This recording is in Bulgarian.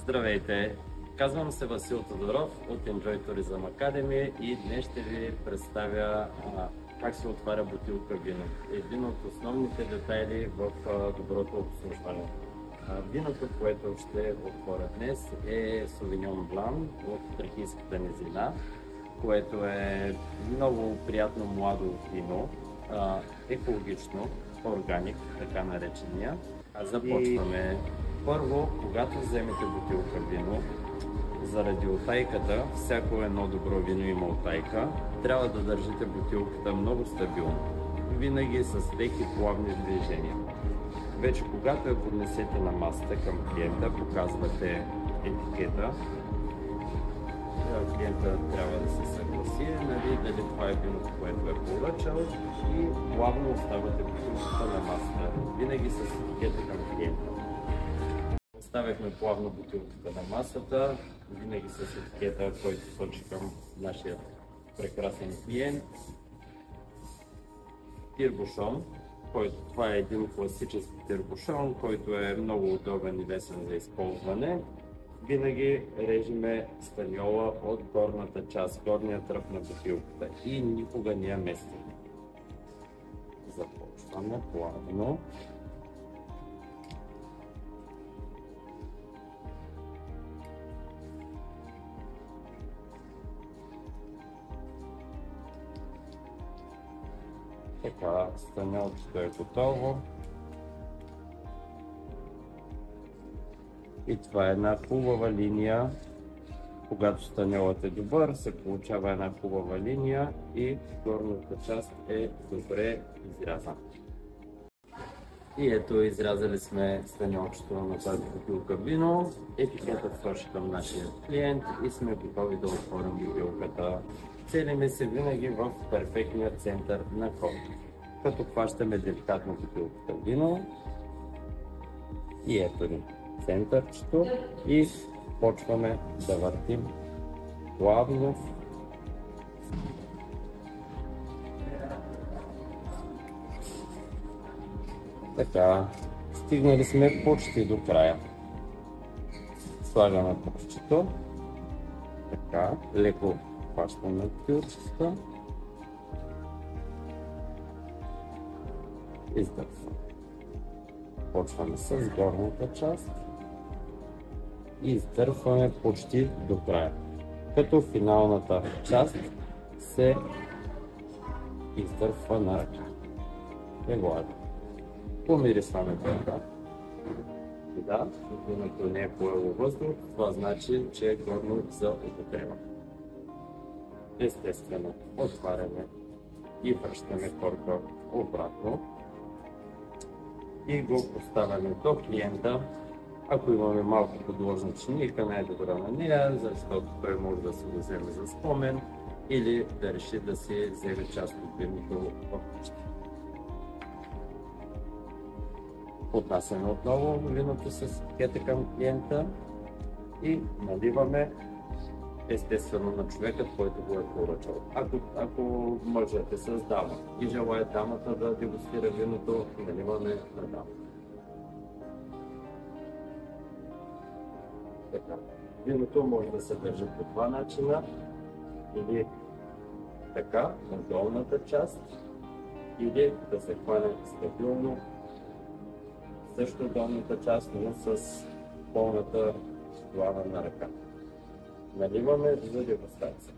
Здравейте! Казвам се Васил Тодоров от Enjoy Tourism Academy и днес ще ви представя как се отваря бутилка вино. Един от основните детайли в доброто обслужване. Виното, което ще отворя днес, е Sauvignon Blanc от Тракийската низина, което е много приятно младо вино, екологично, органик, така наречения. Започваме. Първо, когато вземете бутилка вино, заради утайката, всяко едно добро вино има утайка, трябва да държите бутилката много стабилно, винаги с леки плавни движения. Вече когато я поднесете на масата към клиента, показвате етикета. Клиента трябва да се съгласи, дали това е виното, което е поръчал, и плавно оставате бутилката на масата, винаги с етикета към клиента. Оставяхме плавно бутилката на масата, винаги с етикета, който сочи към нашия прекрасен клиент. Тирбушон, това е един класически тирбушон, който е много удобен и лесен за използване. Винаги режеме станьола от горната част, горния тръп на бутилката и никога не я местим. Започваме плавно. Така, станьолчето е готово. И това е една хубава линия. Когато станьолът е добър, се получава една хубава линия и горната част е добре изрязана. И ето, изрязали сме станьолчето на тази бутилка вино. Етикетът сочи към нашия клиент и сме готови да отворим бутилката. Целиме се винаги в перфектния център на корка, като хващаме деликатно бутилката вино и ето ни центърчето и почваме да въртим плавно. Така, стигнали сме почти до края. Слагаме пръстчето, така, леко хващаме бутилката. Издърпваме. Почваме с горната част и издърпваме почти до края, като финалната част се издърпва на ръка. Еглада. Помирисваме това. Да, виното не е поело въздух, това значи, че е годно за употреба. Естествено, отваряме и връщаме корка обратно и го поставяме до клиента. Ако имаме малко подложна чиника, най-добра на нея, защото той може да се го вземе за спомен или да реши да си вземе част от виното в къщи. Отнасяме отново виното с етикета към клиента и наливаме, естествено, на човекът, който го е поръчал. Ако мъжът е с дама и желая дамата да дегустира виното, наливаме на дама. Така. Виното може да се държи по два начина, или така, на долната част, или да се хване стабилно, също долната част, но с пълната глава на ръка. Наливаме за дегустация.